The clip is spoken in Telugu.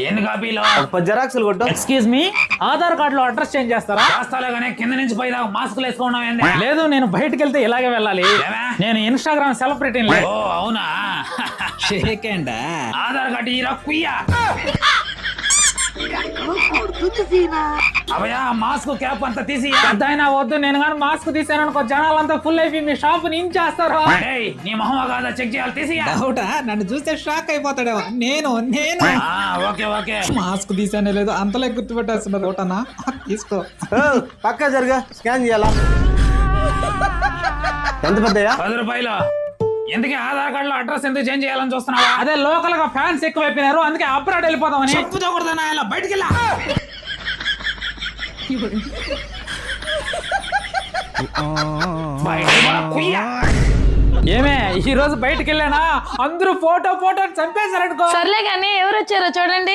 ఎన్ని కాపీలో 10 జిరాక్స్లు కొట్టు. ఎక్స్క్యూజ్ మీ, ఆధార్ కార్డు లో అడ్రస్ చేంజ్ చేస్తారా? చేస్తాలేగానే కింద నుంచి పై దాకా మాస్క్ వేసుకున్నావు ఏంది? లేదు, నేను బయటకు వెళ్తే ఇలాగే వెళ్ళాలి. ఏమే? నేను ఇన్స్టాగ్రామ్ సెలబ్రిటీ. ఓ అవునా? Sheikh and Aadhaar card Ira కుయ్యా. అవయా mask cap అంతా తీసి పెద్దాయన వద్దు, నేను కానీ మాస్క్ తీసాను అనుకో జనాలంతా ఫుల్ అయిపోయి మీ షాప్ నించేస్తారు. నీ మొహం కాదా చెక్ చేయాలి, తీసి డౌటా? నన్ను చూస్తే షాక్ అయిపోతాడేమో. నేను ఓకే ఓకే. మాస్క్ తీసానే లేదు అంతలే గుర్తుపెట్టేస్తున్నారు. ఒకటనా తీసుకో. పక్కా జరుగా స్కాన్ చేయాలా? ఎంత పెద్దయ్యా? 10 రూపాయలు. ఎందుకే ఆధార్ కార్డు లో అడ్రస్ ఎందుకు చేంజ్ చేయాలని చూస్తున్నావా? అదే లోకల్ గా ఫ్యాన్స్ ఎక్కువైపోయినారు, అందుకే అబ్రాడ్ వెళ్ళిపోదామని. చెప్పుతో కొడతానా ఇలా బయటికి వెళ్ళా. ఏమే ఈ రోజు బయటకు వెళ్ళానా అందరూ ఫోటో ఫోటో చంపేశారనుకో. సర్లే కానీ ఎవరు వచ్చారో చూడండి.